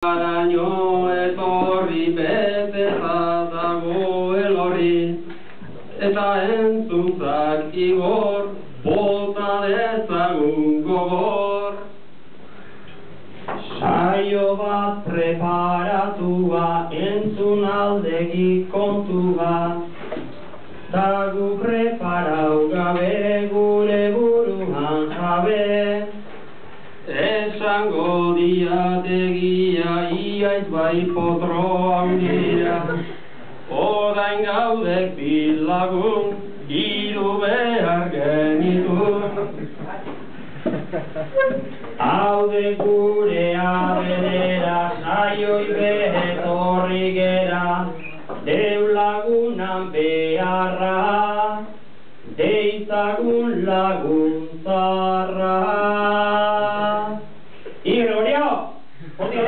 Araño etorri bete dago elorri, eta entzuntzak igor, bota dezagun gogor. Saio bat preparatua, entzun aldegi kontua, dagu preparau gabe gure buruan jabe. Esango diategia iaiz bai potro handia, orain gaudek bilagun, hiru behar genitun. Haude gure abedera, saioi behetorri gera, deu lagunan beharra, deitzagun laguntzarra. ¡Gloria! ¡Por Dios!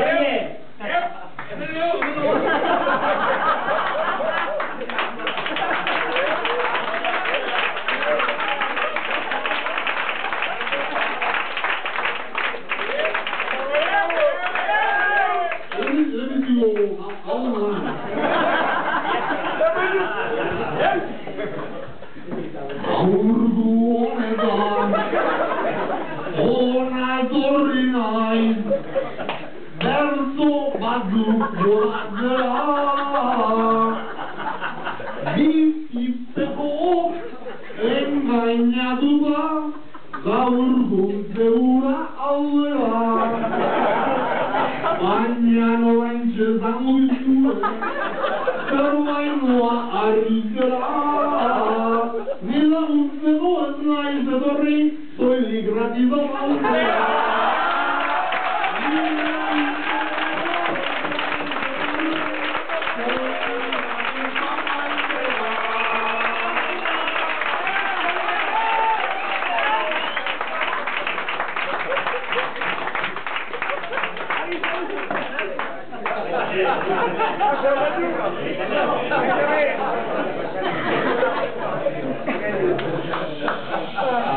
Verso batzuk goratzea, bizitzeko engainatuta, gaur guzteura aurrera. Baina norantxe zango dizue, zerbainoa argitera. Ni laguntzeko ez naiz etorri, soilik gratizo aurrera.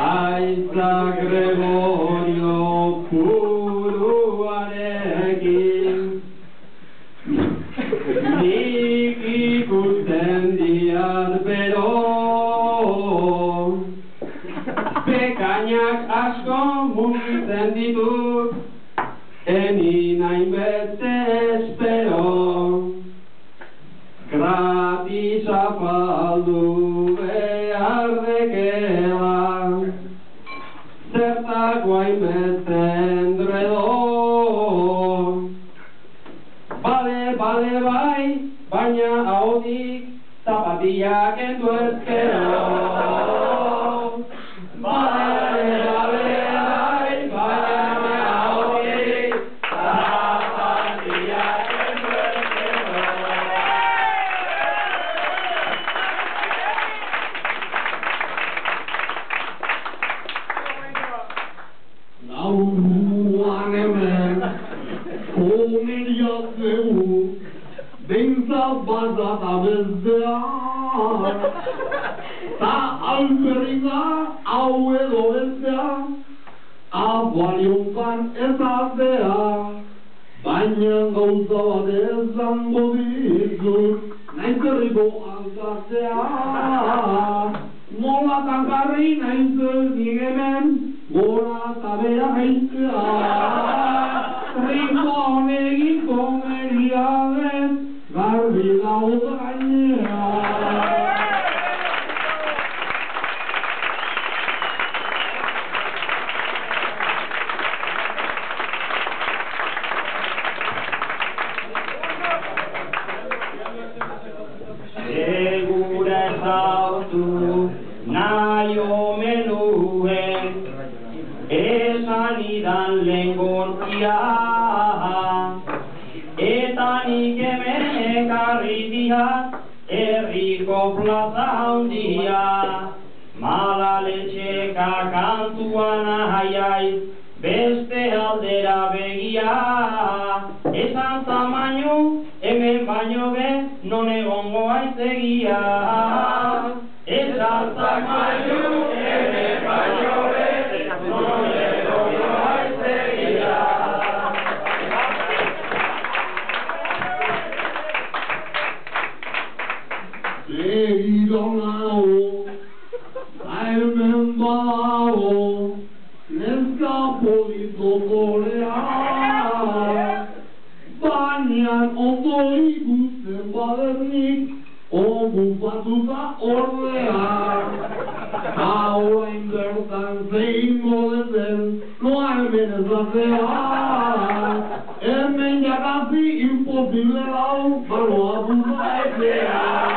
Aiza Gregorio puruarekin, nik ikusten diat bero, bekainak asko mugitzen ditut, eni nain beste espero. Gratis afaldu behar dekela, zertako hainbeste enredo. Bale bai, baina ahotik zapatillak endu ezkero. Bale bai, baina ahotik zapatillak endu ezkero. Lauruan hemen, komeriak zeu, behintzat bazat abeztea. Ta alperrika hau edo bestea, abalionkan ezaztea. Baina gauza bat ezango dizut, naiz herriko alkatzea. Nolatan garri naiz egin hemen, gora eta bera gaitzea. Riko honegin komeria den, garbi dauz gainera. Segura ezautu nahi omen nuen, esan idan lehen gortia, eta nik hemen ekarri diat herriko plaza handia. Malaletxeka kantuan ahaiaiz, beste aldera begia. Esan tamaino, hemen baino be, non egongo aizegia. Esan tamaino, hemen baino be, non egongo aizegia. bufatuta ordea. Orain bertan zein modeten, noa hemen ez batzea. Hemen jakazi imposible hau, baloa buza etzea.